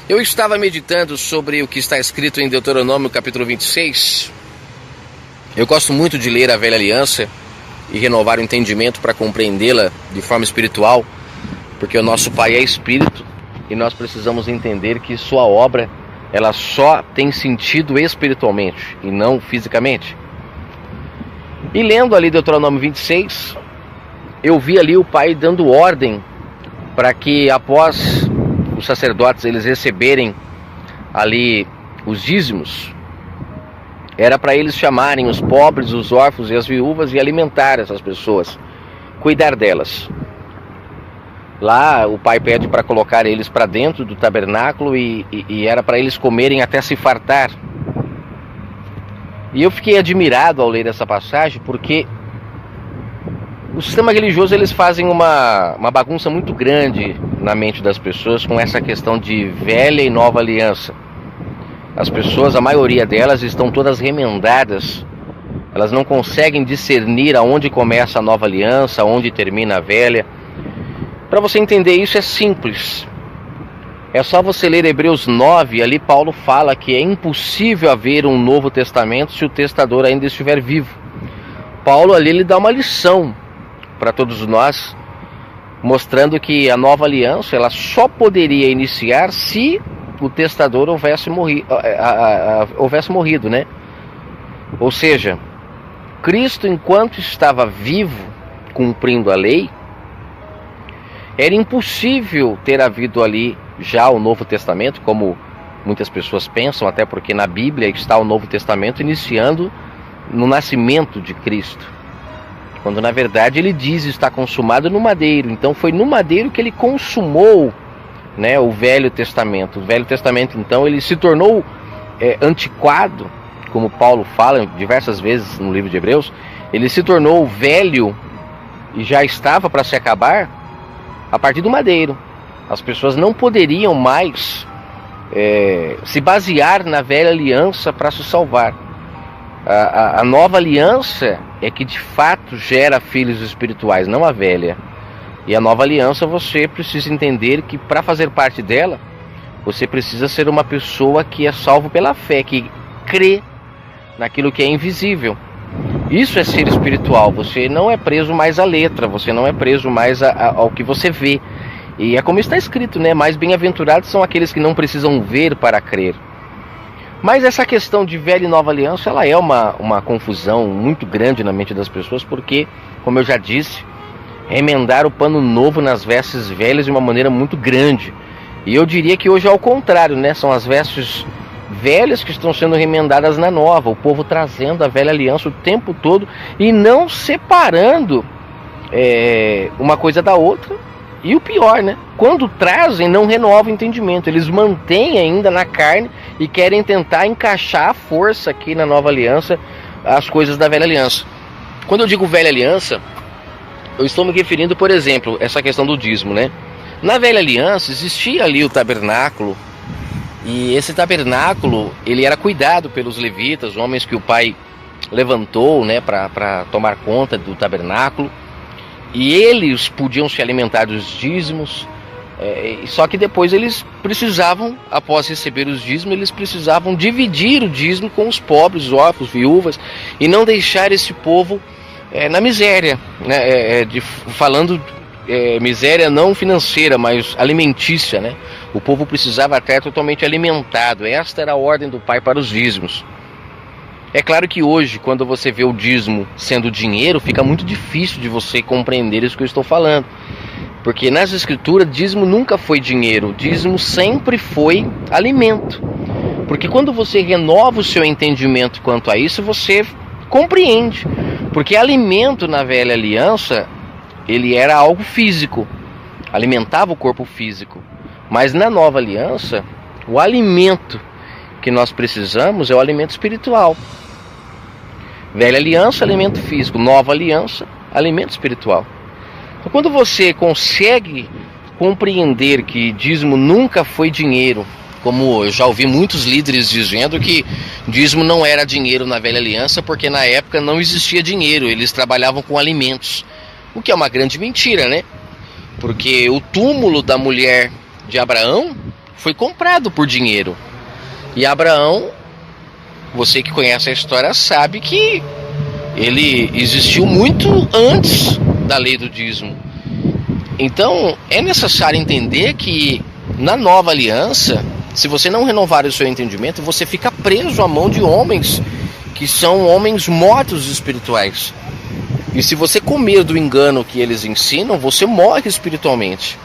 Eu estava meditando sobre o que está escrito em Deuteronômio capítulo 26. Eu gosto muito de ler a Velha Aliança e renovar o entendimento para compreendê-la de forma espiritual, porque o nosso Pai é Espírito e nós precisamos entender que sua obra ela só tem sentido espiritualmente e não fisicamente. E lendo ali Deuteronômio 26, eu vi ali o Pai dando ordem para que após os sacerdotes eles receberem ali os dízimos, era para eles chamarem os pobres, os órfãos e as viúvas e alimentar essas pessoas, cuidar delas. Lá o Pai pede para colocar eles para dentro do tabernáculo e era para eles comerem até se fartar. E eu fiquei admirado ao ler essa passagem, porque o sistema religioso eles fazem uma bagunça muito grande na mente das pessoas com essa questão de velha e nova aliança. As pessoas, a maioria delas, estão todas remendadas. Elas não conseguem discernir aonde começa a nova aliança, aonde termina a velha. Para você entender isso é simples. É só você ler Hebreus 9, ali Paulo fala que é impossível haver um Novo Testamento se o testador ainda estiver vivo. Paulo ali ele dá uma lição para todos nós, mostrando que a nova aliança ela só poderia iniciar se o testador houvesse morrido, né? Ou seja, Cristo, enquanto estava vivo, cumprindo a lei, era impossível ter havido ali já o Novo Testamento, como muitas pessoas pensam, até porque na Bíblia está o Novo Testamento iniciando no nascimento de Cristo, quando na verdade ele diz estar consumado no madeiro. Então foi no madeiro que ele consumou, né, o Velho Testamento. O Velho Testamento então ele se tornou antiquado, como Paulo fala diversas vezes no livro de Hebreus. Ele se tornou velho e já estava para se acabar a partir do madeiro. As pessoas não poderiam mais se basear na velha aliança para se salvar. A nova aliança é que de fato gera filhos espirituais, não a velha. E a nova aliança você precisa entender que para fazer parte dela, você precisa ser uma pessoa que é salvo pela fé, que crê naquilo que é invisível. Isso é ser espiritual. Você não é preso mais à letra, você não é preso mais ao que você vê. E é como está escrito, né? Mais bem-aventurados são aqueles que não precisam ver para crer. Mas essa questão de velha e nova aliança, ela é uma confusão muito grande na mente das pessoas, porque, como eu já disse, remendar o pano novo nas vestes velhas de uma maneira muito grande. E eu diria que hoje é ao contrário, né? São as vestes velhas que estão sendo remendadas na nova, o povo trazendo a velha aliança o tempo todo e não separando uma coisa da outra. E o pior, né? Quando trazem, não renova o entendimento. Eles mantêm ainda na carne e querem tentar encaixar a força aqui na nova aliança as coisas da velha aliança. Quando eu digo velha aliança, eu estou me referindo, por exemplo, essa questão do dízimo, né? Na velha aliança existia ali o tabernáculo, e esse tabernáculo ele era cuidado pelos levitas, homens que o pai levantou, né, para tomar conta do tabernáculo. E eles podiam se alimentar dos dízimos, só que depois eles precisavam, após receber os dízimos, eles precisavam dividir o dízimo com os pobres, os órfãos, viúvas, e não deixar esse povo na miséria, né? Falando miséria não financeira, mas alimentícia, né? O povo precisava estar totalmente alimentado. Esta era a ordem do Pai para os dízimos. É claro que hoje, quando você vê o dízimo sendo dinheiro, fica muito difícil de você compreender isso que eu estou falando. Porque nas escrituras, dízimo nunca foi dinheiro, dízimo sempre foi alimento. Porque quando você renova o seu entendimento quanto a isso, você compreende. Porque alimento na velha aliança, ele era algo físico, alimentava o corpo físico. Mas na nova aliança, o alimento que nós precisamos é o alimento espiritual. Velha aliança, alimento físico. Nova aliança, alimento espiritual. Então, quando você consegue compreender que dízimo nunca foi dinheiro, como eu já ouvi muitos líderes dizendo que dízimo não era dinheiro na velha aliança, porque na época não existia dinheiro, eles trabalhavam com alimentos. O que é uma grande mentira, né? Porque o túmulo da mulher de Abraão foi comprado por dinheiro. E Abraão, você que conhece a história sabe que ele existiu muito antes da lei do dízimo. Então é necessário entender que na nova aliança, se você não renovar o seu entendimento, você fica preso à mão de homens que são homens mortos espirituais. E se você comer do engano que eles ensinam, você morre espiritualmente.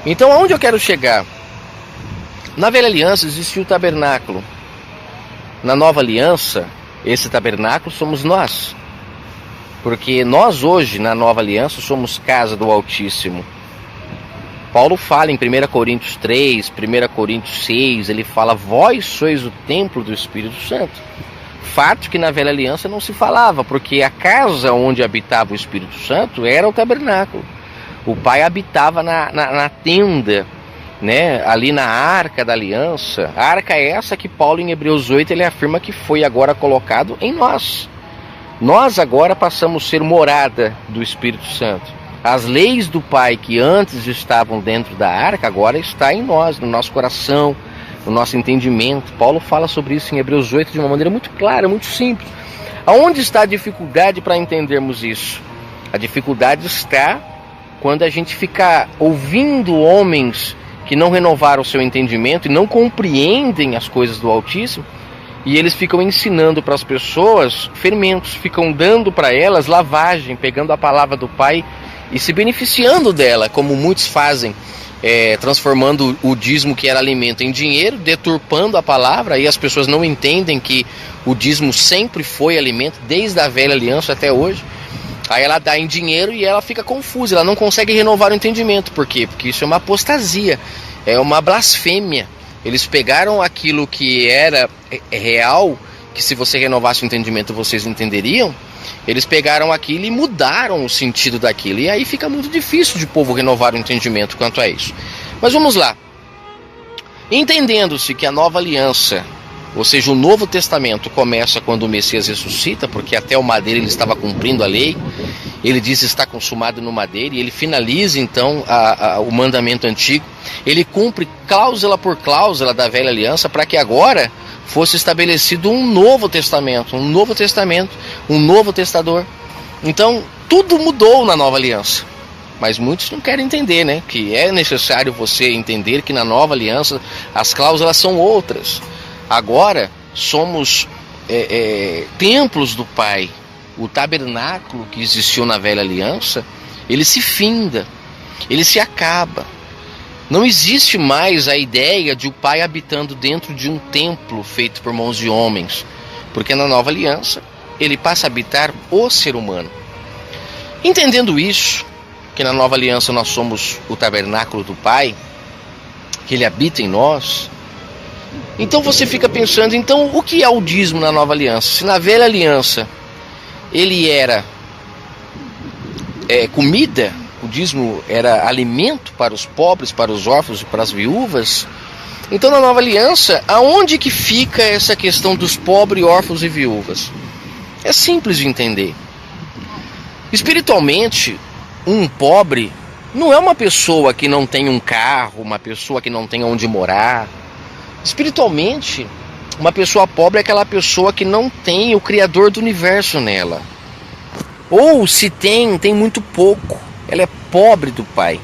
Então aonde eu quero chegar? Na velha aliança existia o tabernáculo. Na nova aliança, esse tabernáculo somos nós. Porque nós hoje, na nova aliança, somos casa do Altíssimo. Paulo fala em 1 Coríntios 3, 1 Coríntios 6, ele fala: vós sois o templo do Espírito Santo. Fato que na velha aliança não se falava, porque a casa onde habitava o Espírito Santo era o tabernáculo. O Pai habitava na tenda, né, ali na arca da aliança. A arca é essa que Paulo em Hebreus 8 ele afirma que foi agora colocado em nós. Nós agora passamos a ser morada do Espírito Santo. As leis do Pai que antes estavam dentro da arca agora está em nós, no nosso coração, no nosso entendimento. Paulo fala sobre isso em Hebreus 8 de uma maneira muito clara, muito simples. Aonde está a dificuldade para entendermos isso? A dificuldade está quando a gente fica ouvindo homens que não renovaram o seu entendimento e não compreendem as coisas do Altíssimo, e eles ficam ensinando para as pessoas fermentos, ficam dando para elas lavagem, pegando a palavra do Pai e se beneficiando dela, como muitos fazem, transformando o dízimo que era alimento em dinheiro, deturpando a palavra, e as pessoas não entendem que o dízimo sempre foi alimento, desde a velha aliança até hoje. Aí ela dá em dinheiro e ela fica confusa, ela não consegue renovar o entendimento. Por quê? Porque isso é uma apostasia, é uma blasfêmia. Eles pegaram aquilo que era real, que se você renovasse o entendimento vocês entenderiam. Eles pegaram aquilo e mudaram o sentido daquilo. E aí fica muito difícil de o povo renovar o entendimento quanto a isso. Mas vamos lá. Entendendo-se que a nova aliança, ou seja, o Novo Testamento, começa quando o Messias ressuscita, porque até o madeiro ele estava cumprindo a lei. Ele diz está consumado no madeiro, e ele finaliza então o mandamento antigo. Ele cumpre cláusula por cláusula da velha aliança para que agora fosse estabelecido um novo testamento, um novo testador. Então tudo mudou na nova aliança. Mas muitos não querem entender, né? Que é necessário você entender que na nova aliança as cláusulas são outras. Agora somos templos do Pai. O tabernáculo que existiu na velha aliança, ele se finda, ele se acaba. Não existe mais a ideia de o Pai habitando dentro de um templo feito por mãos de homens, porque na nova aliança ele passa a habitar o ser humano. Entendendo isso, que na nova aliança nós somos o tabernáculo do Pai, que ele habita em nós, então você fica pensando, então o que é o dízimo na nova aliança? Se na velha aliança ele era comida, o dízimo era alimento para os pobres, para os órfãos e para as viúvas, então na nova aliança, aonde que fica essa questão dos pobres, órfãos e viúvas? É simples de entender. Espiritualmente, um pobre não é uma pessoa que não tem um carro, uma pessoa que não tem onde morar. Espiritualmente, uma pessoa pobre é aquela pessoa que não tem o Criador do universo nela. Ou se tem muito pouco. Ela é pobre do Pai.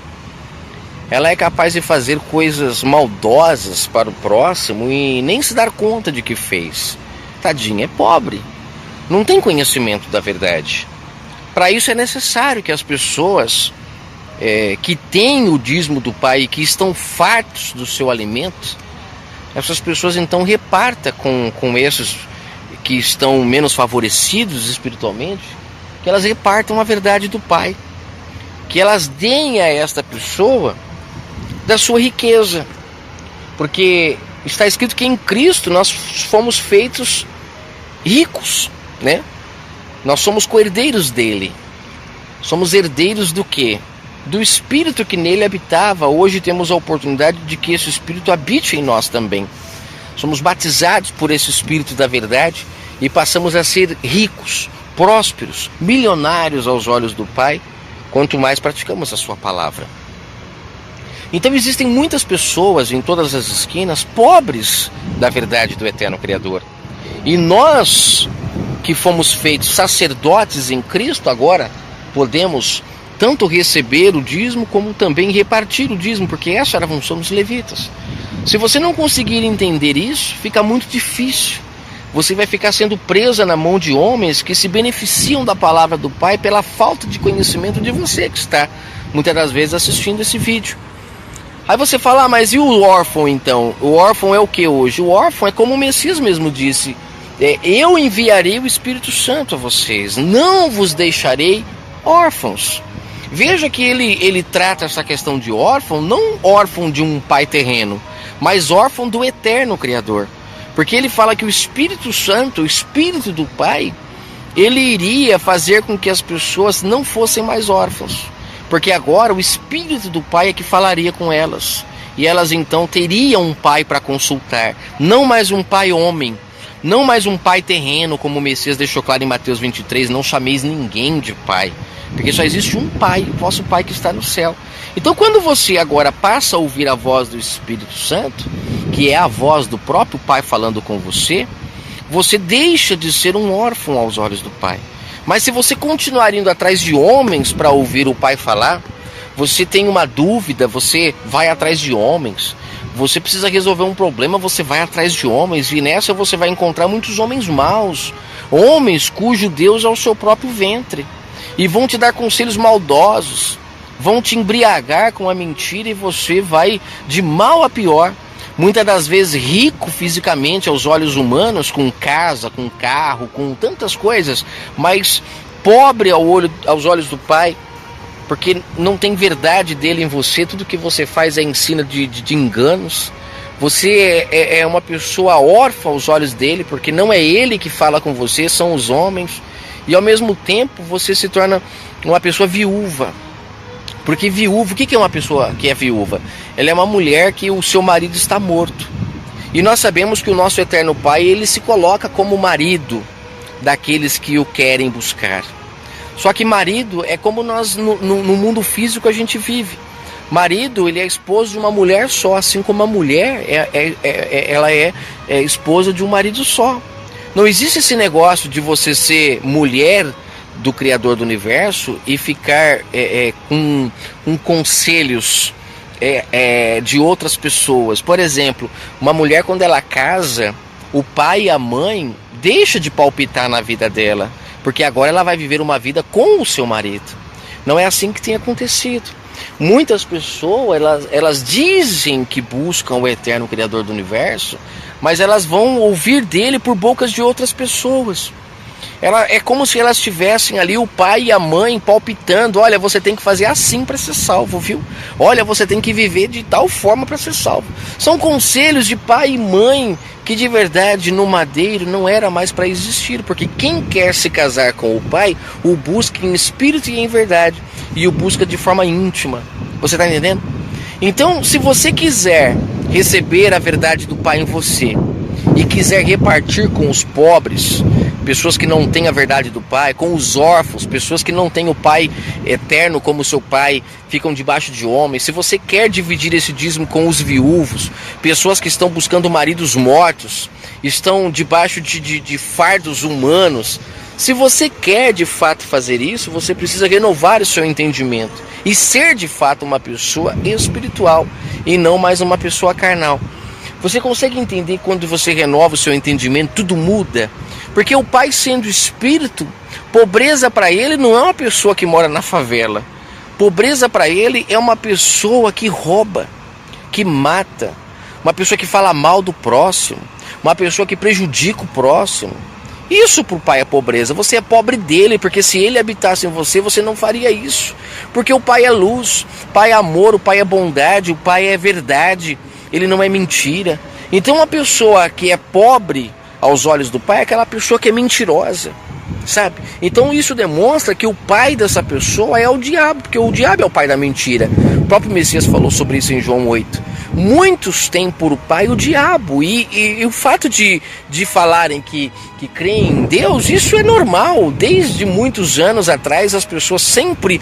Ela é capaz de fazer coisas maldosas para o próximo e nem se dar conta de que fez. Tadinha, é pobre. Não tem conhecimento da verdade. Para isso é necessário que as pessoas que têm o dízimo do Pai e que estão fartos do seu alimento, essas pessoas então repartam com esses que estão menos favorecidos espiritualmente, que elas repartam a verdade do Pai, que elas deem a esta pessoa da sua riqueza, porque está escrito que em Cristo nós fomos feitos ricos, né? Nós somos co-herdeiros dele. Somos herdeiros do quê? Do Espírito que nele habitava. Hoje temos a oportunidade de que esse Espírito habite em nós também. Somos batizados por esse Espírito da verdade e passamos a ser ricos, prósperos, milionários aos olhos do Pai, quanto mais praticamos a sua palavra. Então existem muitas pessoas em todas as esquinas pobres da verdade do eterno Criador. E nós que fomos feitos sacerdotes em Cristo agora podemos tanto receber o dízimo como também repartir o dízimo, porque essa era a função dos levitas. Se você não conseguir entender isso, fica muito difícil. Você vai ficar sendo presa na mão de homens que se beneficiam da palavra do Pai pela falta de conhecimento de você que está muitas das vezes assistindo esse vídeo. Aí você fala, mas e o órfão então? O órfão é o que hoje? O órfão é como o Messias mesmo disse, eu enviarei o Espírito Santo a vocês, não vos deixarei órfãos. Veja que ele trata essa questão de órfão, não órfão de um pai terreno, mas órfão do eterno Criador. Porque ele fala que o Espírito Santo, o Espírito do Pai, ele iria fazer com que as pessoas não fossem mais órfãos. Porque agora o Espírito do Pai é que falaria com elas. E elas então teriam um pai para consultar. Não mais um pai homem. Não mais um pai terreno, como o Messias deixou claro em Mateus 23. Não chameis ninguém de pai. Porque só existe um pai, o vosso Pai que está no céu. Então quando você agora passa a ouvir a voz do Espírito Santo, que é a voz do próprio Pai falando com você, você deixa de ser um órfão aos olhos do Pai. Mas se você continuar indo atrás de homens para ouvir o Pai falar, você tem uma dúvida, você vai atrás de homens. Você precisa resolver um problema, você vai atrás de homens. E nessa você vai encontrar muitos homens maus. Homens cujo Deus é o seu próprio ventre. E vão te dar conselhos maldosos. Vão te embriagar com a mentira e você vai de mal a pior. Muitas das vezes rico fisicamente aos olhos humanos, com casa, com carro, com tantas coisas, mas pobre aos olhos do Pai, porque não tem verdade dele em você, tudo que você faz é ensino de enganos. Você é uma pessoa órfã aos olhos dele, porque não é ele que fala com você, são os homens, e ao mesmo tempo você se torna uma pessoa viúva. Porque viúva, o que é uma pessoa que é viúva? Ela é uma mulher que o seu marido está morto. E nós sabemos que o nosso eterno Pai, ele se coloca como marido daqueles que o querem buscar. Só que marido é como nós no mundo físico a gente vive. Marido, ele é esposo de uma mulher só, assim como a mulher ela é esposa de um marido só. Não existe esse negócio de você ser mulher do Criador do Universo e ficar com conselhos de outras pessoas. Por exemplo, uma mulher quando ela casa, o pai e a mãe deixam de palpitar na vida dela, porque agora ela vai viver uma vida com o seu marido. Não é assim que tem acontecido. Muitas pessoas, elas dizem que buscam o eterno Criador do Universo, mas elas vão ouvir dele por bocas de outras pessoas. É como se elas tivessem ali o pai e a mãe palpitando, olha, você tem que fazer assim para ser salvo, viu? Olha, você tem que viver de tal forma para ser salvo. São conselhos de pai e mãe que de verdade no madeiro não era mais para existir, porque quem quer se casar com o pai, o busca em espírito e em verdade, e o busca de forma íntima. Você está entendendo? Então, se você quiser receber a verdade do Pai em você e quiser repartir com os pobres, pessoas que não têm a verdade do Pai, com os órfãos, pessoas que não têm o Pai eterno como seu Pai, ficam debaixo de homens. Se você quer dividir esse dízimo com os viúvos, pessoas que estão buscando maridos mortos, estão debaixo de fardos humanos, se você quer de fato fazer isso, você precisa renovar o seu entendimento e ser de fato uma pessoa espiritual e não mais uma pessoa carnal. Você consegue entender quando você renova o seu entendimento, tudo muda? Porque o Pai sendo espírito, pobreza para ele não é uma pessoa que mora na favela. Pobreza para ele é uma pessoa que rouba, que mata, uma pessoa que fala mal do próximo, uma pessoa que prejudica o próximo. Isso para o Pai é pobreza. Você é pobre dele, porque se ele habitasse em você, você não faria isso. Porque o Pai é luz, o Pai é amor, o Pai é bondade, o Pai é verdade. Ele não é mentira. Então uma pessoa que é pobre aos olhos do Pai é aquela pessoa que é mentirosa, sabe? Então isso demonstra que o pai dessa pessoa é o diabo, porque o diabo é o pai da mentira. O próprio Messias falou sobre isso em João 8. Muitos têm por pai o diabo, e o fato de falarem que creem em Deus, isso é normal. Desde muitos anos atrás as pessoas sempre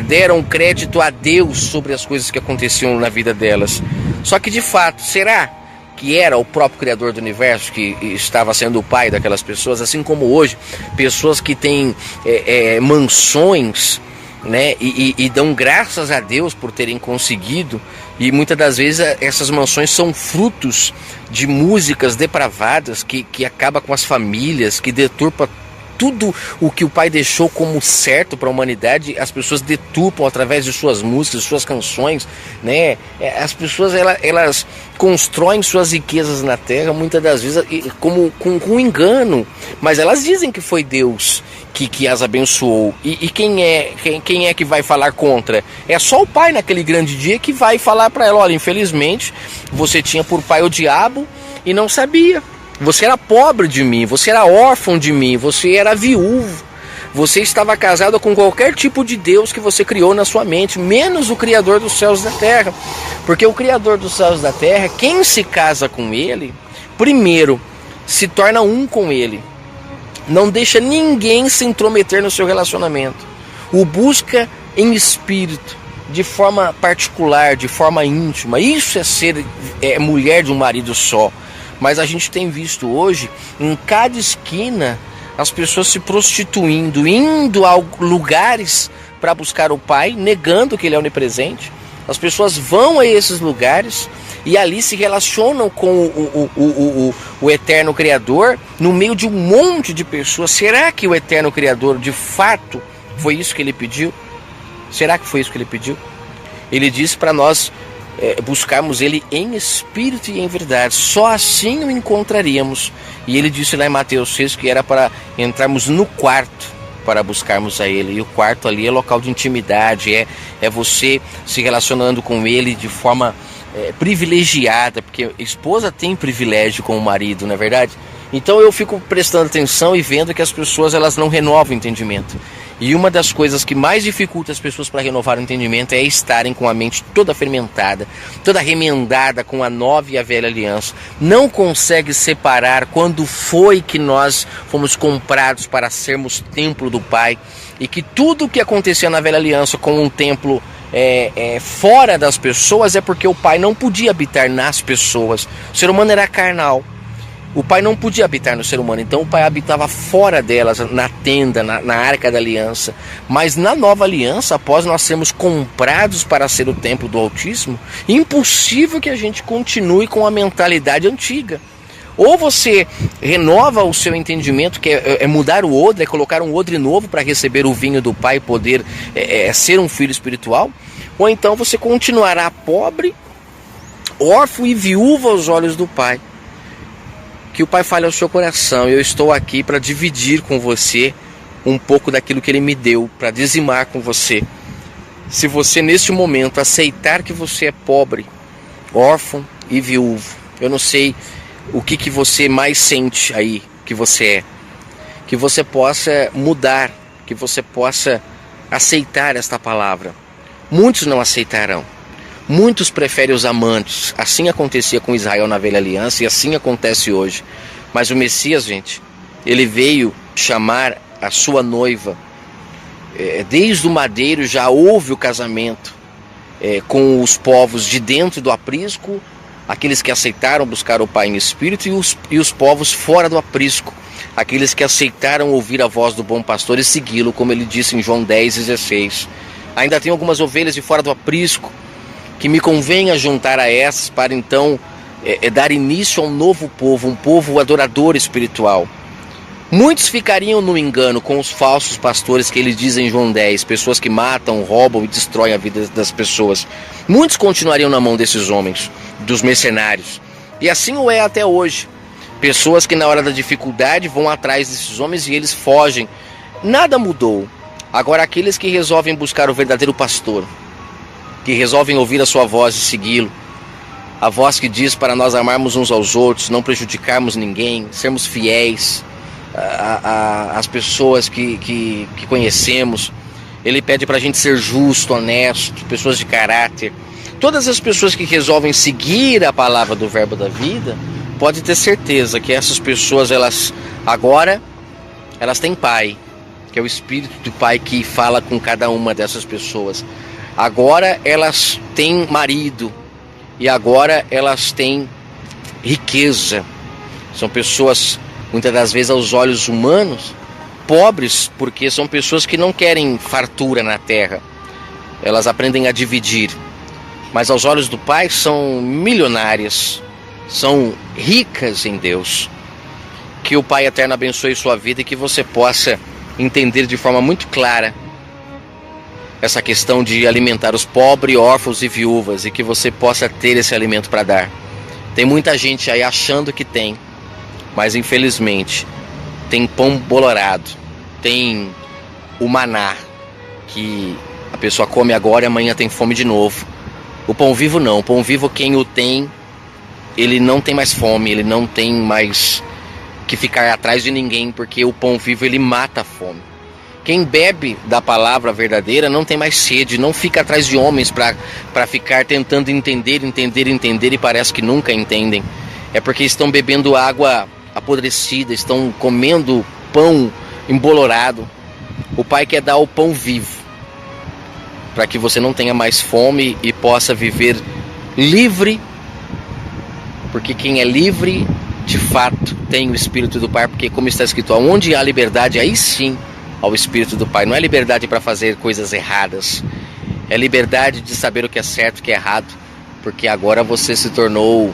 deram crédito a Deus sobre as coisas que aconteciam na vida delas. Só que de fato, será que era o próprio Criador do Universo que estava sendo o pai daquelas pessoas? Assim como hoje, pessoas que têm mansões, né, e dão graças a Deus por terem conseguido, e muitas das vezes essas mansões são frutos de músicas depravadas que acabam com as famílias, que deturpa tudo o que o pai deixou como certo para a humanidade. As pessoas deturpam através de suas músicas, de suas canções, né? As pessoas elas constroem suas riquezas na terra, muitas das vezes com engano, mas elas dizem que foi Deus que as abençoou. E quem é que vai falar contra? É só o pai naquele grande dia que vai falar para ela: olha, infelizmente você tinha por pai o diabo e não sabia. Você era pobre de mim, você era órfão de mim, você era viúvo, você estava casado com qualquer tipo de Deus que você criou na sua mente, menos o Criador dos céus e da terra. Porque o Criador dos céus e da terra, quem se casa com ele, primeiro se torna um com ele. Não deixa ninguém se intrometer no seu relacionamento. O busca em espírito, de forma particular, de forma íntima. Isso é ser mulher de um marido só. Mas a gente tem visto hoje, em cada esquina, as pessoas se prostituindo, indo a lugares para buscar o pai, negando que ele é onipresente. As pessoas vão a esses lugares e ali se relacionam com o eterno Criador, no meio de um monte de pessoas. Será que o eterno Criador, de fato, foi isso que ele pediu? Será que foi isso que ele pediu? Ele disse para nós buscarmos ele em espírito e em verdade. Só assim o encontraríamos. E ele disse lá em Mateus 6 que era para entrarmos no quarto para buscarmos a ele. E o quarto ali é local de intimidade, é você se relacionando com ele de forma privilegiada, porque a esposa tem privilégio com o marido, não é verdade? Então eu fico prestando atenção e vendo que as pessoas elas não renovam o entendimento. E uma das coisas que mais dificulta as pessoas para renovar o entendimento é estarem com a mente toda fermentada, toda remendada com a nova e a velha aliança. Não consegue separar quando foi que nós fomos comprados para sermos templo do Pai, e que tudo o que acontecia na velha aliança com um templo fora das pessoas é porque o Pai não podia habitar nas pessoas. O ser humano era carnal. O Pai não podia habitar no ser humano, então o Pai habitava fora delas, na tenda, na arca da aliança. Mas na nova aliança, após nós sermos comprados para ser o templo do Altíssimo, impossível que a gente continue com a mentalidade antiga. Ou você renova o seu entendimento, que é mudar o odre, é colocar um odre novo para receber o vinho do Pai e poder ser um filho espiritual, ou então você continuará pobre, órfão e viúvo aos olhos do Pai. Que o Pai fale ao seu coração. Eu estou aqui para dividir com você um pouco daquilo que Ele me deu, para dizimar com você. Se você neste momento aceitar que você é pobre, órfão e viúvo, eu não sei o que você mais sente aí que você é, que você possa mudar, que você possa aceitar esta palavra. Muitos não aceitarão. Muitos preferem os amantes. Assim acontecia com Israel na velha aliança e assim acontece hoje. Mas o Messias, gente, ele veio chamar a sua noiva. Desde o madeiro já houve o casamento com os povos de dentro do aprisco, aqueles que aceitaram buscar o Pai em espírito, e os povos fora do aprisco, aqueles que aceitaram ouvir a voz do bom pastor e segui-lo, como ele disse em João 10,16. Ainda tem algumas ovelhas de fora do aprisco, que me convém juntar a essas para então dar início a um novo povo, um povo adorador espiritual. Muitos ficariam no engano com os falsos pastores que ele diz em João 10, pessoas que matam, roubam e destroem a vida das pessoas. Muitos continuariam na mão desses homens, dos mercenários. E assim o é até hoje. Pessoas que na hora da dificuldade vão atrás desses homens e eles fogem. Nada mudou. Agora aqueles que resolvem buscar o verdadeiro pastor, que resolvem ouvir a sua voz e segui-lo, a voz que diz para nós amarmos uns aos outros, não prejudicarmos ninguém, sermos fiéis às pessoas que conhecemos. Ele pede para a gente ser justo, honesto, pessoas de caráter. Todas as pessoas que resolvem seguir a palavra do Verbo da Vida, pode ter certeza que essas pessoas, elas têm Pai, que é o Espírito do Pai que fala com cada uma dessas pessoas. Agora elas têm marido, e agora elas têm riqueza. São pessoas, muitas das vezes aos olhos humanos, pobres, porque são pessoas que não querem fartura na terra. Elas aprendem a dividir. Mas aos olhos do Pai são milionárias, são ricas em Deus. Que o Pai Eterno abençoe sua vida e que você possa entender de forma muito clara essa questão de alimentar os pobres, órfãos e viúvas, e que você possa ter esse alimento para dar. Tem muita gente aí achando que tem, mas infelizmente tem pão bolorado, tem o maná, que a pessoa come agora e amanhã tem fome de novo. O pão vivo não, o pão vivo quem o tem, ele não tem mais fome, ele não tem mais que ficar atrás de ninguém, porque o pão vivo ele mata a fome. Quem bebe da palavra verdadeira não tem mais sede, não fica atrás de homens para ficar tentando entender e parece que nunca entendem. É porque estão bebendo água apodrecida, estão comendo pão embolorado. O Pai quer dar o pão vivo, para que você não tenha mais fome e possa viver livre, porque quem é livre, de fato, tem o Espírito do Pai, porque como está escrito, onde há liberdade, aí sim há o Espírito do Pai. Não é liberdade para fazer coisas erradas, é liberdade de saber o que é certo e o que é errado, porque agora você se tornou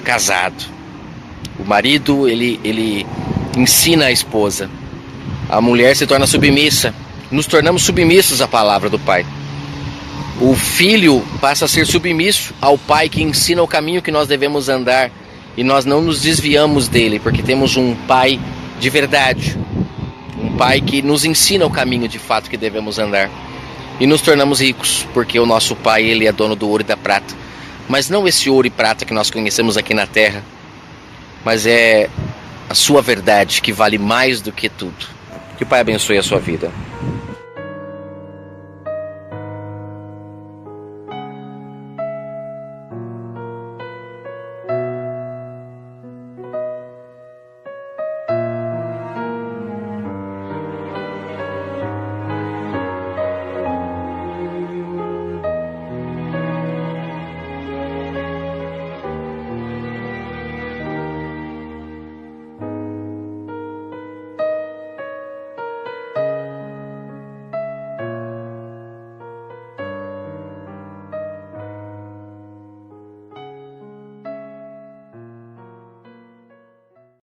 casado. O marido, ele ensina a esposa, a mulher se torna submissa, nos tornamos submissos à palavra do Pai. O filho passa a ser submisso ao Pai, que ensina o caminho que nós devemos andar, e nós não nos desviamos dele, porque temos um Pai de verdade, um Pai que nos ensina o caminho de fato que devemos andar, e nos tornamos ricos, porque o nosso Pai, ele é dono do ouro e da prata, mas não esse ouro e prata que nós conhecemos aqui na terra, mas é a sua verdade, que vale mais do que tudo. Que o Pai abençoe a sua vida.